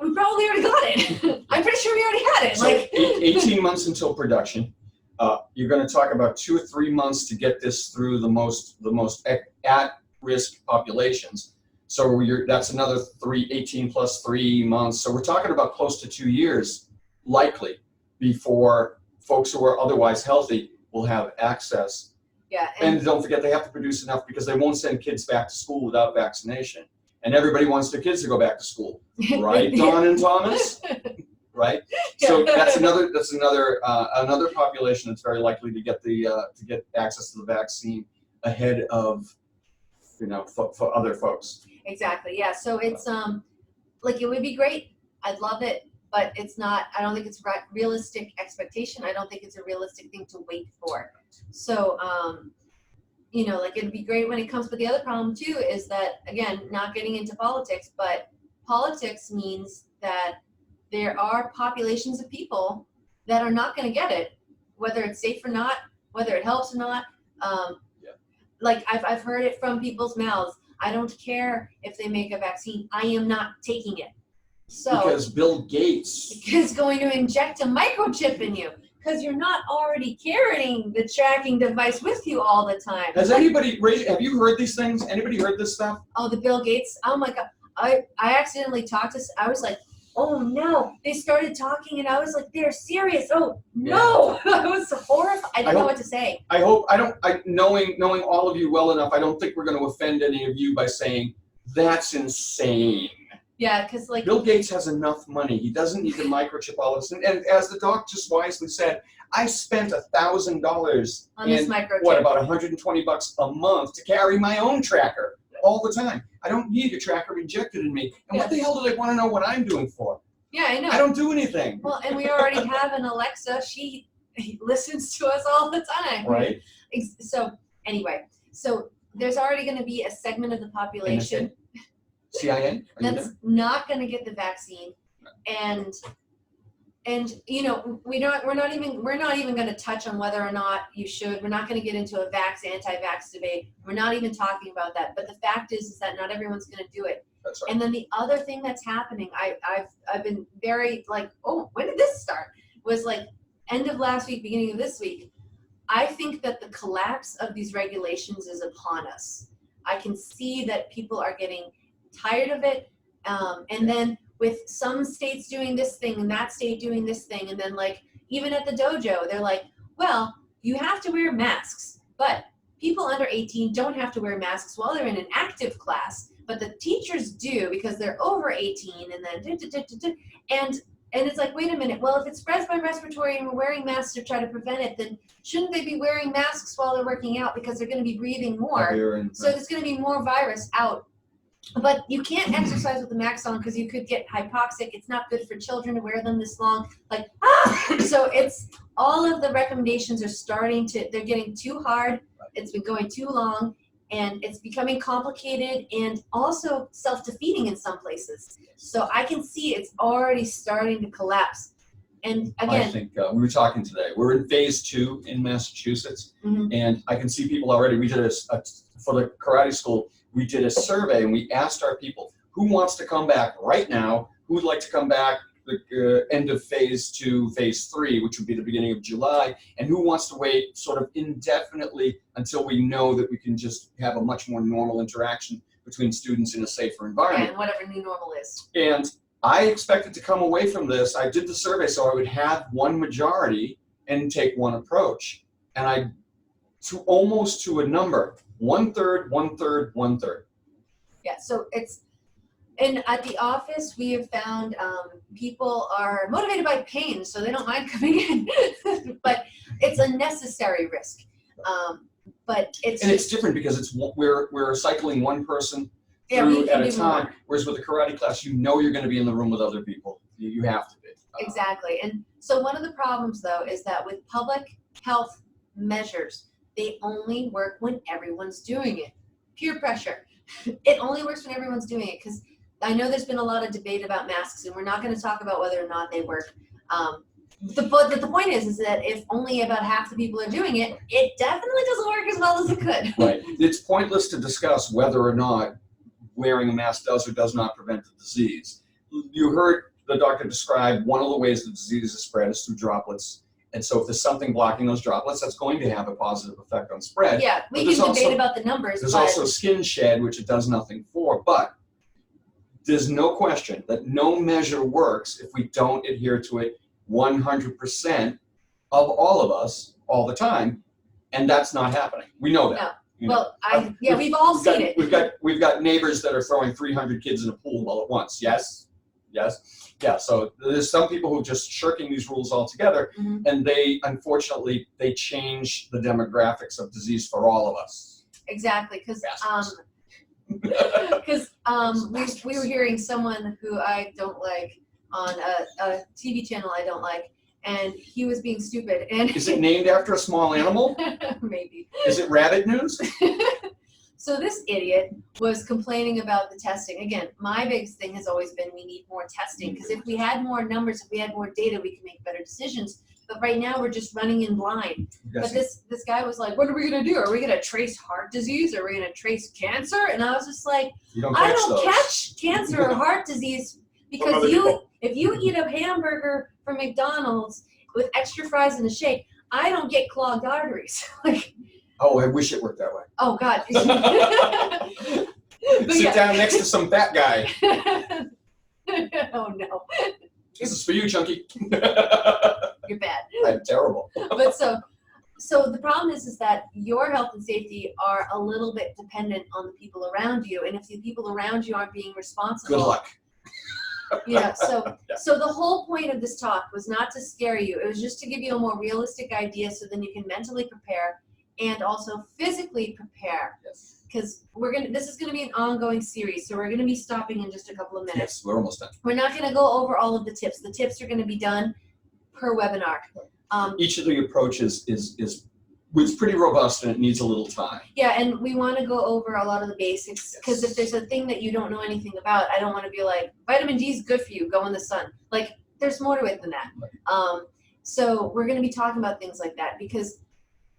we probably already got it. I'm pretty sure we already had it. So 18 months until production. You're going to talk about 2 or 3 months to get this through the most at-risk populations. So that's another 18 plus 3 months. So we're talking about close to 2 years, likely, before folks who are otherwise healthy will have access. Yeah. And don't forget, they have to produce enough because they won't send kids back to school without vaccination. And everybody wants their kids to go back to school, right, Don and Thomas? Right. So that's another population that's very likely to get access to the vaccine ahead of for other folks. Exactly. Yeah. So it's it would be great. I'd love it, but it's not. I don't think it's a realistic expectation. I don't think it's a realistic thing to wait for. So it'd be great when it comes. But the other problem too is that, again, not getting into politics, but politics means that there are populations of people that are not going to get it, whether it's safe or not, whether it helps or not. Like I've heard it from people's mouths. I don't care if they make a vaccine. I am not taking it. So because Bill Gates is going to inject a microchip in you because you're not already carrying the tracking device with you all the time. Has anybody have you heard these things? Anybody heard this stuff? Oh, the Bill Gates. Oh my God. I accidentally talked to. I was like, oh no, they started talking and I was like, they're serious. Oh no. Yeah. I was horrified. I didn't know what to say. Knowing all of you well enough, I don't think we're going to offend any of you by saying that's insane. Yeah, because Bill Gates has enough money. He doesn't need to microchip all of us. And as the doc just wisely said, I spent $1,000 on this microchip. What, about $120 a month to carry my own tracker all the time. I don't need a tracker injected in me. And what the hell do they want to know what I'm doing for? Yeah, I know. I don't do anything. Well, and we already have an Alexa. She listens to us all the time. Right. So anyway, there's already going to be a segment of the population CIN? that's not going to get the vaccine, and we're not even going to touch on whether or not you should. We're not going to get into a anti-vax debate. We're not even talking about that. But the fact is that not everyone's going to do it. That's right. And then the other thing that's happening, I've been very when did this start? Was end of last week, beginning of this week. I think that the collapse of these regulations is upon us. I can see that people are getting tired of it, and then with some states doing this thing and that state doing this thing, and then even at the dojo, they're like, well, you have to wear masks, but people under 18 don't have to wear masks while they're in an active class, but the teachers do because they're over 18, and then and it's like, wait a minute, well, if it spreads by respiratory and we're wearing masks to try to prevent it, then shouldn't they be wearing masks while they're working out because they're going to be breathing more, so there's going to be more virus out. But you can't exercise with the mask on because you could get hypoxic. It's not good for children to wear them this long. So it's all of the recommendations are they're getting too hard. It's been going too long, and it's becoming complicated and also self-defeating in some places. So I can see it's already starting to collapse. And again, I think we were talking today. We're in phase 2 in Massachusetts, and I can see people already. We did for the karate school. We did a survey and we asked our people who wants to come back right now, who would like to come back the end of phase 2, phase 3, which would be the beginning of July, and who wants to wait sort of indefinitely until we know that we can just have a much more normal interaction between students in a safer environment. And whatever new normal is. And I expected to come away from this. I did the survey so I would have one majority and take one approach. And almost to a number. 1/3, 1/3, 1/3. Yeah, so and at the office, we have found people are motivated by pain, so they don't mind coming in, but it's a necessary risk. But it's different because we're cycling one person yeah, through at a do time. more. Whereas with a karate class, you know you're going to be in the room with other people. You have to be. Exactly. And so one of the problems, though, is that with public health measures, they only work when everyone's doing it. Peer pressure. It only works when everyone's doing it, because I know there's been a lot of debate about masks, and we're not going to talk about whether or not they work. But the point is that if only about half the people are doing it, it definitely doesn't work as well as it could. Right. It's pointless to discuss whether or not wearing a mask does or does not prevent the disease. You heard the doctor describe one of the ways the disease is spread is through droplets. And so if there's something blocking those droplets, that's going to have a positive effect on spread. Yeah, we can debate about the numbers. There's also skin shed, which it does nothing for. But there's no question that no measure works if we don't adhere to it 100% of all of us all the time. And that's not happening. We know that. No. You know, Well, we've all seen it. We've got neighbors that are throwing 300 kids in a pool all at once. Yes? Yes? Yeah, so there's some people who are just shirking these rules altogether, and they, unfortunately, they change the demographics of disease for all of us. Exactly, because we were hearing someone who I don't like on a TV channel I don't like, and he was being stupid. And is it named after a small animal? Maybe. Is it rabbit news? So this idiot was complaining about the testing. Again, my biggest thing has always been we need more testing, because if we had more numbers, if we had more data, we could make better decisions. But right now we're just running in blind. But this guy was like, what are we going to do? Are we going to trace heart disease? Are we going to trace cancer? And I was just like, I don't catch cancer or heart disease, because if you eat a hamburger from McDonald's with extra fries and a shake, I don't get clogged arteries. Like, oh, I wish it worked that way. Oh, God. Sit down next to some fat guy. Oh, no. This is for you, Chunky. You're bad. I'm terrible. But so the problem is that your health and safety are a little bit dependent on the people around you. And if the people around you aren't being responsible. Good luck. Yeah, so the whole point of this talk was not to scare you. It was just to give you a more realistic idea, so then you can mentally prepare and also physically prepare. Yes. Because this is gonna be an ongoing series, so we're gonna be stopping in just a couple of minutes. Yes, we're almost done. We're not gonna go over all of the tips. The tips are gonna be done per webinar. Each of the approaches it's pretty robust, and it needs a little time. Yeah, and we want to go over a lot of the basics, because if there's a thing that you don't know anything about, I don't want to be like, vitamin D is good for you, go in the sun. Like, there's more to it than that. So we're going to be talking about things like that, because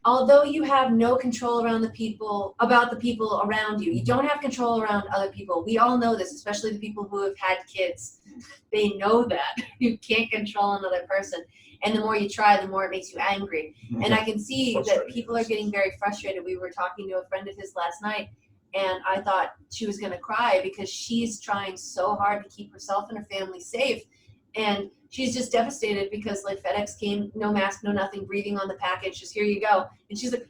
although you have no control about the people around you, you don't have control around other people. We all know this, especially the people who have had kids. They know that you can't control another person. And the more you try, the more it makes you angry. And I can see that people are getting very frustrated. We were talking to a friend of his last night, and I thought she was going to cry, because she's trying so hard to keep herself and her family safe. And she's just devastated because, like, FedEx came, no mask, no nothing, breathing on the package, just here you go. And she's like,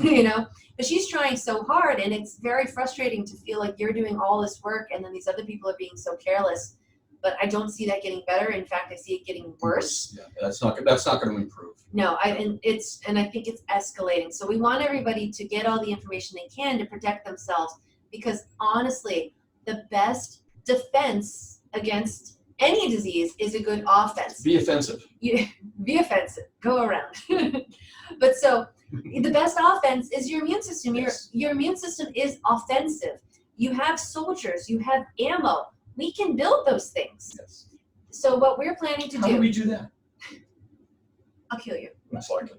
you know, but she's trying so hard, and it's very frustrating to feel like you're doing all this work and then these other people are being so careless. But I don't see that getting better. In fact, I see it getting worse. Yeah, that's not going to improve. No, I think it's escalating. So we want everybody to get all the information they can to protect themselves, because honestly, the best defense against any disease is a good offense. Be offensive. Be offensive. Go around. But so the best offense is your immune system. Yes. Your immune system is offensive. You have soldiers. You have ammo. We can build those things. Yes. So what we're planning to How do we do that? I'll kill you. Most likely.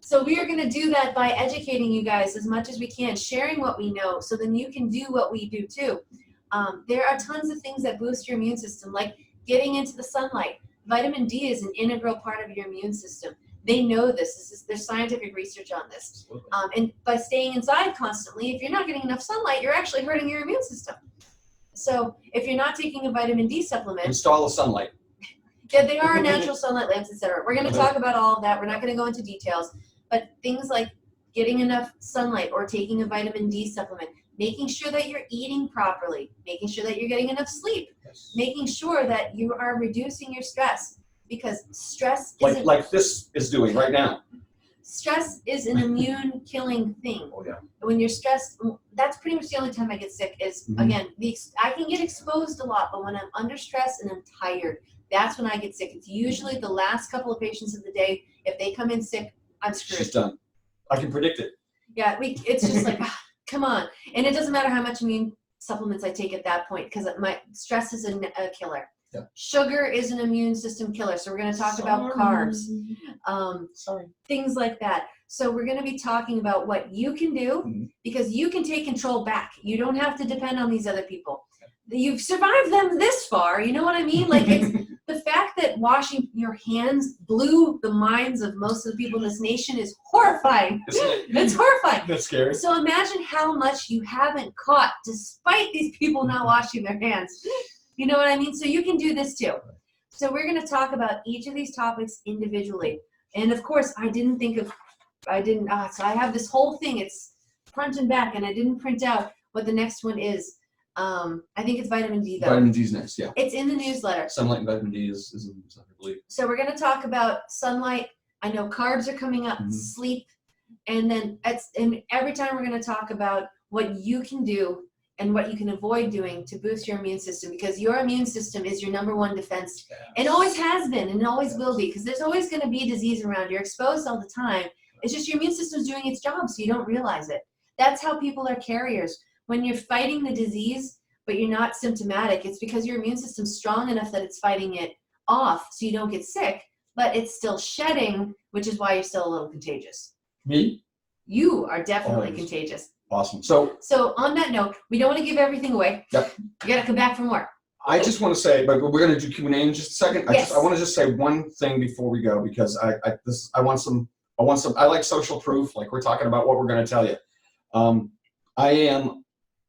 So we are going to do that by educating you guys as much as we can, sharing what we know, so then you can do what we do too. There are tons of things that boost your immune system, like getting into the sunlight. Vitamin D is an integral part of your immune system. They know this. There's scientific research on this. And by staying inside constantly, if you're not getting enough sunlight, you're actually hurting your immune system. So if you're not taking a vitamin D supplement, install a sunlight. Yeah, they are natural sunlight lamps, etc. We're going to talk about all of that. We're not going to go into details, but things like getting enough sunlight or taking a vitamin D supplement, making sure that you're eating properly, making sure that you're getting enough sleep, making sure that you are reducing your stress, because stress isn't... Like this is doing right now. stress is an immune killing thing. Oh yeah. When you're stressed, that's pretty much the only time I get sick is, again, I can get exposed a lot, but when I'm under stress and I'm tired, that's when I get sick. It's usually the last couple of patients of the day. If they come in sick, I'm screwed. She's done. I can predict it. Yeah, it's just like, come on. And it doesn't matter how much immune supplements I take at that point, because my stress is a killer. Yeah. Sugar is an immune system killer. So we're going to talk about carbs, things like that. So we're going to be talking about what you can do, because you can take control back. You don't have to depend on these other people. You've survived them this far. You know what I mean? Like, it's the fact that washing your hands blew the minds of most of the people in this nation is horrifying. It's horrifying. That's scary. So imagine how much you haven't caught despite these people not washing their hands. You know what I mean? So you can do this too. So we're going to talk about each of these topics individually. And of course, so I have this whole thing. It's front and back, and I didn't print out what the next one is. I think it's vitamin D, though. Vitamin D's next, yeah. It's in the newsletter. Sunlight and vitamin D is I believe. So we're going to talk about sunlight. I know carbs are coming up, sleep, and then every time we're going to talk about what you can do and what you can avoid doing to boost your immune system, because your immune system is your number one defense, and always has been, and always will be, because there's always going to be disease around. You're exposed all the time. It's just your immune system's doing its job, so you don't realize it. That's how people are carriers. When you're fighting the disease, but you're not symptomatic, it's because your immune system's strong enough that it's fighting it off so you don't get sick, but it's still shedding, which is why you're still a little contagious. Me? You are definitely contagious. Awesome. So on that note, we don't want to give everything away. Yep. You got to come back for more. I just want to say, but we're going to do Q&A in just a second. Yes. I want to just say one thing before we go, because I want some, I like social proof, like we're talking about what we're going to tell you. I am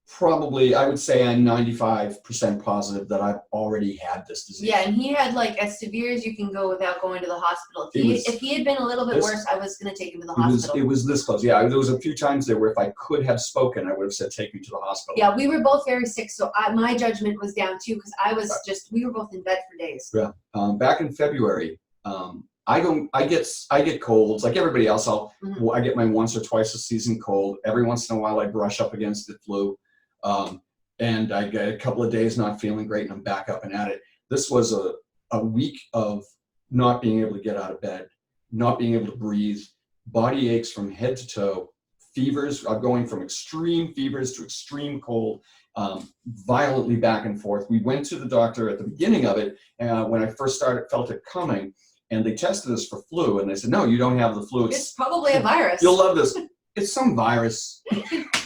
probably, I would say I'm 95% positive that I've already had this disease. Yeah, and he had like as severe as you can go without going to the hospital. If he had been a little bit worse, I was going to take him to the hospital. It was this close. Yeah, there was a few times there where if I could have spoken, I would have said, take me to the hospital. Yeah, we were both very sick, so my judgment was down too, because we were both in bed for days. Yeah. Back in February, I get colds like everybody else. I get my once or twice a season cold. Every once in a while I brush up against the flu. And I get a couple of days not feeling great and I'm back up and at it. This was a week of not being able to get out of bed, not being able to breathe, body aches from head to toe, fevers, going from extreme fevers to extreme cold, violently back and forth. We went to the doctor at the beginning of it when I first felt it coming, and they tested us for flu, and they said, no, you don't have the flu. It's probably a virus. You'll love this. It's some virus.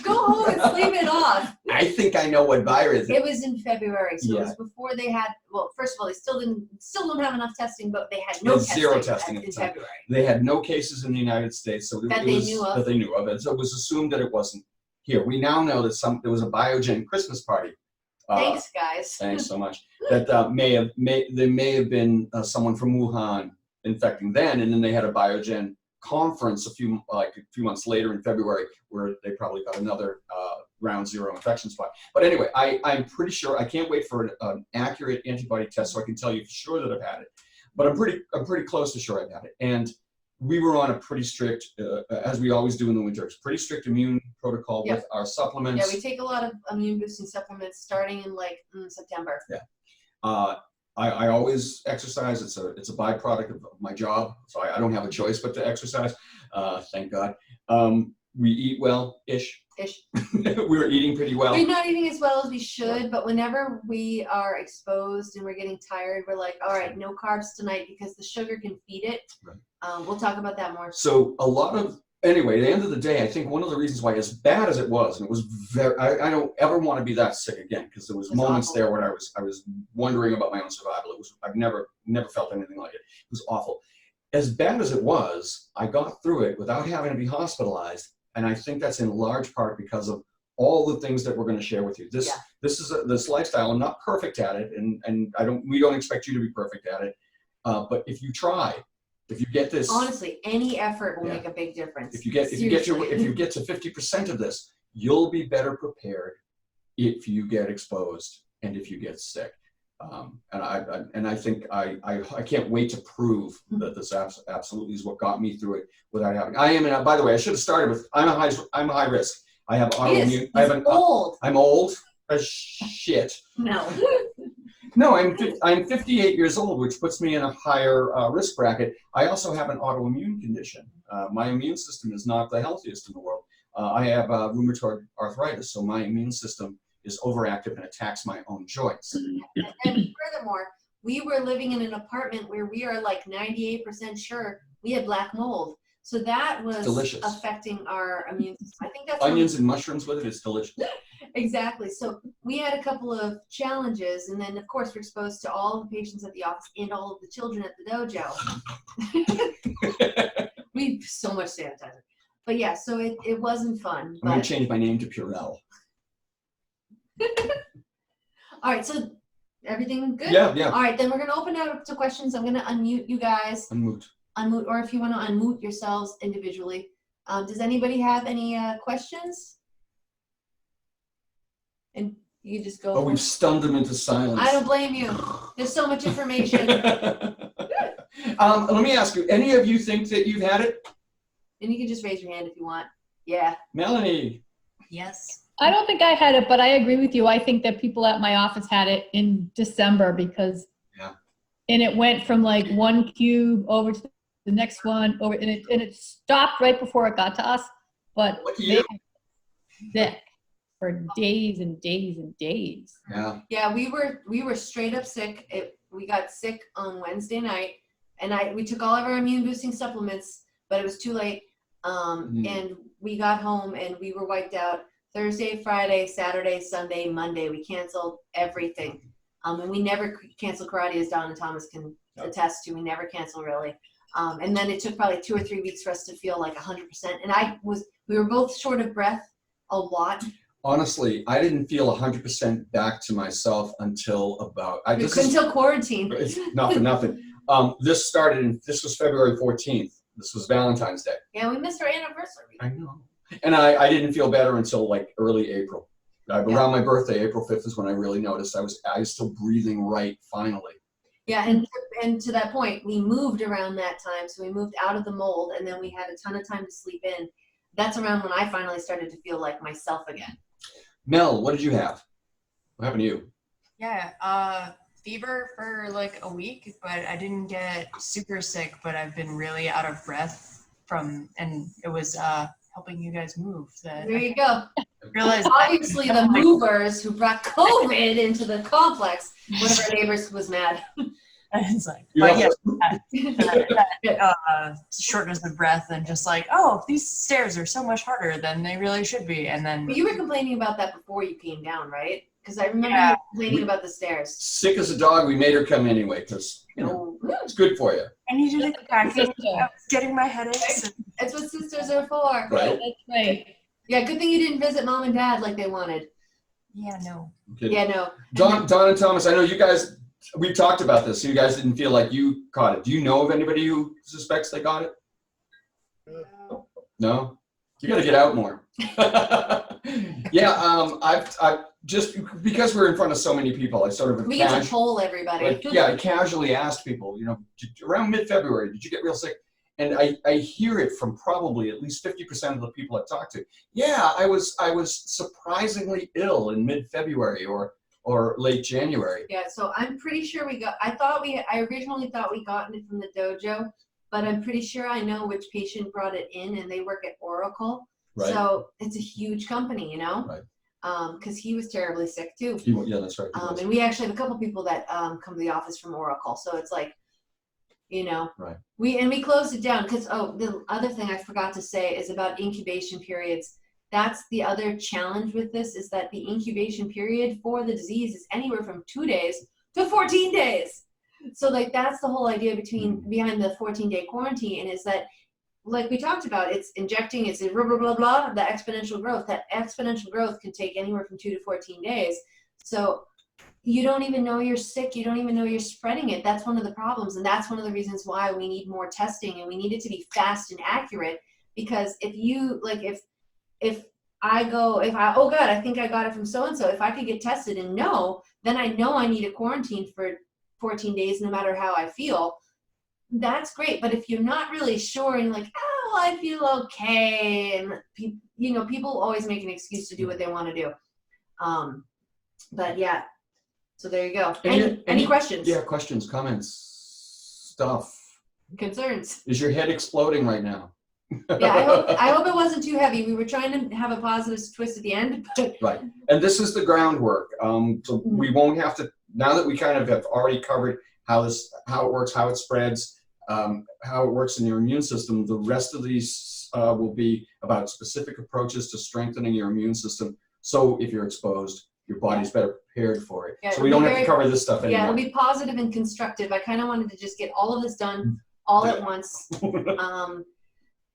Go home and sleep it off. I think I know what virus. It was in February, so it was before they had. Well, first of all, they still don't have enough testing, but they had no testing. Zero testing in February. They had no cases in the United States, so that they knew of, and so it was assumed that it wasn't here. We now know that there was a Biogen Christmas party. Thanks, guys. Thanks so much. That there may have been someone from Wuhan infecting then, and then they had a Biogen conference a few months later in February where they probably got another round zero infection spot. But anyway, I'm pretty sure, I can't wait for an accurate antibody test so I can tell you for sure that I've had it. But I'm pretty close to sure I've had it. And we were on a pretty strict, as we always do in the winter, pretty strict immune protocol with our supplements. Yeah, we take a lot of immune boosting supplements starting in September. Yeah. I always exercise. It's a byproduct of my job, so I don't have a choice but to exercise. Thank God. We eat well-ish. We're eating pretty well. We're not eating as well as we should, but whenever we are exposed and we're getting tired, we're like, all right, no carbs tonight because the sugar can feed it. Right. We'll talk about that more. So anyway, at the end of the day, I think one of the reasons why, as bad as it was, and it was I don't ever want to be that sick again, because there was moments there when I was wondering about my own survival. I've never felt anything like it. It was awful. As bad as it was, I got through it without having to be hospitalized, and I think that's in large part because of all the things that we're going to share with you. This lifestyle. I'm not perfect at it, and we don't expect you to be perfect at it. But if you try. If you get this, honestly, any effort will make a big difference. If you get to 50% of this, you'll be better prepared if you get exposed and if you get sick. And I think I can't wait to prove that this absolutely is what got me through it without having. I am, and by the way, I should have started with I'm a high risk. I have autoimmune. Old. I'm old as shit. No. No, I'm 58 years old, which puts me in a higher risk bracket. I also have an autoimmune condition. My immune system is not the healthiest in the world. I have rheumatoid arthritis, so my immune system is overactive and attacks my own joints. And furthermore, we were living in an apartment where we are like 98% sure we had black mold. So that was delicious. Affecting our immune system. I think that's onions and mushrooms with it is delicious. Exactly. So we had a couple of challenges, and then of course we're exposed to all the patients at the office and all of the children at the dojo. We so much sanitizer. But yeah, so it wasn't fun. I'm going to change my name to Purell. All right, so everything good? Yeah. All right, then we're going to open it up to questions. I'm going to unmute you guys. Unmute, or if you want to unmute yourselves individually. Does anybody have any questions? And you just go. Oh, we've stunned them into silence. I don't blame you. There's so much information. Let me ask you, any of you think that you've had it? And you can just raise your hand if you want. Yeah. Melanie. Yes. I don't think I had it, but I agree with you. I think that people at my office had it in December because, and it went from like one cube over to the next one over, and it stopped right before it got to us. But they were sick for days and days and days. Yeah. Yeah, we were straight up sick. We got sick on Wednesday night, and we took all of our immune boosting supplements, but it was too late. And we got home and we were wiped out. Thursday, Friday, Saturday, Sunday, Monday, we canceled everything. And we never cancel karate, as Don and Thomas can attest to. We never cancel really. And then it took probably 2 or 3 weeks for us to feel like 100%. And we were both short of breath a lot. Honestly, I didn't feel 100% back to myself until about. Until quarantine. Not for nothing. This was February 14th. This was Valentine's Day. Yeah, we missed our anniversary. I know. And I didn't feel better until like early April. Around my birthday, April 5th is when I really noticed I was still breathing right finally. Yeah, and to that point, we moved around that time. So we moved out of the mold, and then we had a ton of time to sleep in. That's around when I finally started to feel like myself again. Mel, what did you have? What happened to you? Yeah, fever for like a week, but I didn't get super sick, but I've been really out of breath and it was helping you guys move. There you go. Realized obviously the movers who brought COVID into the complex, one of our neighbors was mad. It's like, but yeah, shortness of breath and just like, oh, these stairs are so much harder than they really should be. And then but you were complaining about that before you came down, right? Because I remember you complaining about the stairs. Sick as a dog, we made her come anyway because it's good for you. I needed to get back. I was getting my headaches. That's what sisters are for. Right. That's right. Yeah, good thing you didn't visit mom and dad like they wanted. Yeah, no. Okay. Yeah, no. Don and Thomas, I know you guys. We've talked about this. So you guys didn't feel like you caught it. Do you know of anybody who suspects they got it? No? You got to get out more. Yeah, I've just because we're in front of so many people, I sort of we get to poll everybody. I casually asked people, around mid-February, did you get real sick? And I hear it from probably at least 50% of the people I've talked to. Yeah, I was surprisingly ill in mid-February or late January. Yeah, so I'm pretty sure I originally thought we gotten it from the dojo, but I'm pretty sure I know which patient brought it in, and they work at Oracle. Right. So it's a huge company, Right. Because he was terribly sick too. Yeah, that's right. And we actually have a couple people that come to the office from Oracle. So it's like, right. We closed it down because the other thing I forgot to say is about incubation periods. That's the other challenge with this is that the incubation period for the disease is anywhere from 2 days to 14 days. So like that's the whole idea behind the 14-day quarantine is that, like we talked about, it's injecting, it's blah, blah, blah, blah, the exponential growth. That exponential growth can take anywhere from 2 to 14 days. So you don't even know you're sick. You don't even know you're spreading it. That's one of the problems. And that's one of the reasons why we need more testing and we need it to be fast and accurate. Because if oh God, I think I got it from so-and-so. If I could get tested and no, then I know I need a quarantine for 14 days, no matter how I feel. That's great. But if you're not really sure and like, oh, I feel okay. And people always make an excuse to do what they want to do. But yeah, so there you go. Any questions? Yeah, questions, comments, stuff. Concerns? Is your head exploding right now? Yeah, I hope it wasn't too heavy. We were trying to have a positive twist at the end. But right. And this is the groundwork. So we won't have to, now that we kind of have already covered how it works, how it spreads, how it works in your immune system, the rest of these will be about specific approaches to strengthening your immune system. So if you're exposed, your body's better prepared for it. Yeah, so we don't have to cover this stuff anymore. Yeah, it'll be positive and constructive. I kind of wanted to just get all of this done all at once.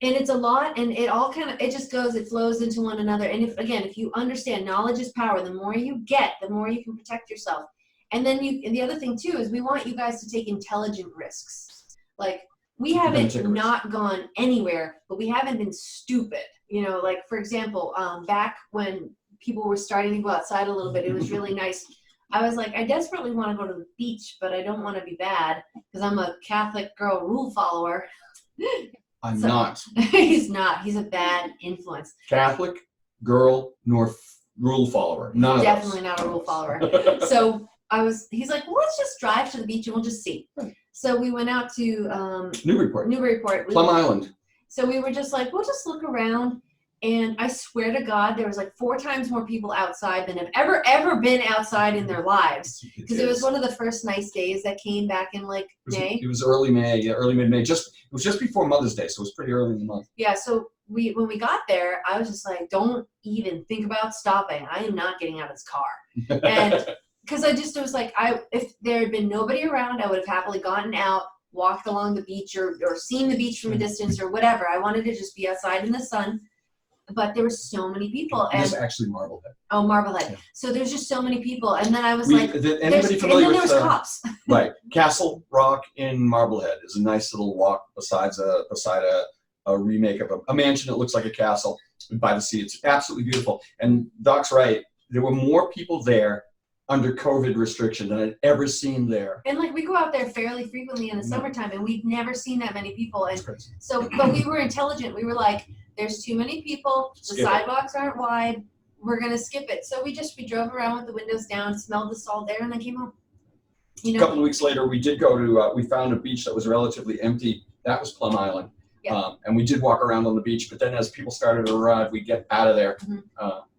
And it's a lot, and it all it flows into one another. And if you understand, knowledge is power. The more you get, the more you can protect yourself. And then the other thing too is we want you guys to take intelligent risks. Like we haven't not gone anywhere, but we haven't been stupid. Like for example, back when people were starting to go outside a little bit, it was really nice. I was like, I desperately want to go to the beach, but I don't want to be bad because I'm a Catholic girl rule follower. I'm not. He's not. He's a bad influence. Catholic, girl, nor rule follower. None of Definitely not a rule follower. So he's like, well, let's just drive to the beach and we'll just see. So we went out to Newburyport. Plum Island. So we were just like, we'll just look around. And I swear to God, there was like 4 times more people outside than have ever been outside in their lives. Because it was one of the first nice days that came back in like May. It was early May, early mid-May. It was just before Mother's Day, so it was pretty early in the month. Yeah, so when we got there, I was just like, don't even think about stopping. I am not getting out of this car. And because it was like, if there had been nobody around, I would have happily gotten out, walked along the beach or seen the beach from a distance or whatever. I wanted to just be outside in the sun. But there were so many people. And it's actually Marblehead. Oh, Marblehead. Yeah. So there's just so many people. And then I was and then there was cops. Right. Castle Rock in Marblehead is a nice little walk beside a remake of a mansion that looks like a castle by the sea. It's absolutely beautiful. And Doc's right. There were more people there under COVID restriction than I'd ever seen there. And like we go out there fairly frequently in the summertime and we've never seen that many people. And so, but we were intelligent. We were like, there's too many people. The sidewalks aren't wide. We're going to skip it. So we drove around with the windows down, smelled the salt air, and then came home. A couple of weeks later, we did go to, we found a beach that was relatively empty. That was Plum Island. Yeah. And we did walk around on the beach, but then as people started to arrive, we get out of there.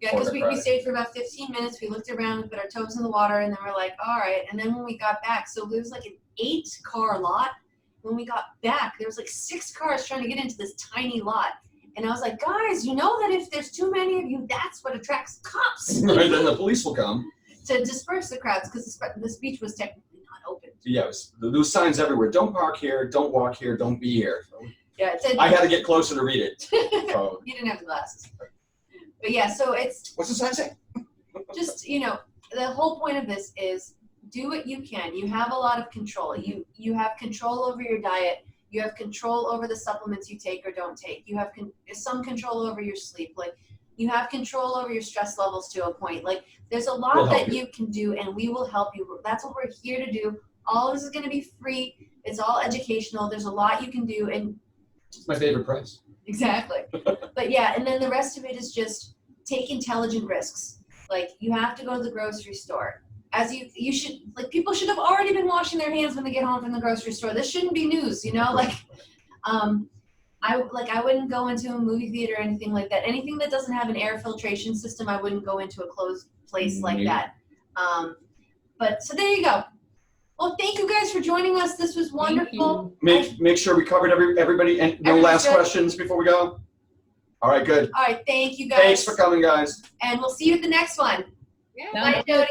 Yeah, because we stayed for about 15 minutes. We looked around, put our toes in the water, and then we're like, all right. And then when we got back, so it was like an 8-car lot. When we got back, there was like 6 cars trying to get into this tiny lot. And I was like, guys, you know that if there's too many of you, that's what attracts cops. Right, then the police will come. To disperse the crowds, because this beach was technically not open. Yeah, there was signs everywhere. Don't park here, don't walk here, don't be here. Yeah, I had to get closer to read it. So. You didn't have the glasses. But yeah, so it's... What's the sign say? Just, the whole point of this is do what you can. You have a lot of control. You have control over your diet. You have control over the supplements you take or don't take. You have some control over your sleep. Like you have control over your stress levels to a point. Like there's a lot that you can do and we will help you. That's what we're here to do. All of this is going to be free. It's all educational. There's a lot you can do. And it's my favorite price. Exactly. But yeah, and then the rest of it is just take intelligent risks. Like you have to go to the grocery store. You should, like people should have already been washing their hands when they get home from the grocery store. This shouldn't be news, like I wouldn't go into a movie theater or anything like that. Anything that doesn't have an air filtration system, I wouldn't go into a closed place like that. But so there you go. Well, thank you guys for joining us. This was wonderful. Make sure we covered everybody and no last questions before we go. All right, good. All right, thank you guys. Thanks for coming, guys. And we'll see you at the next one. Yeah. Bye, Jody.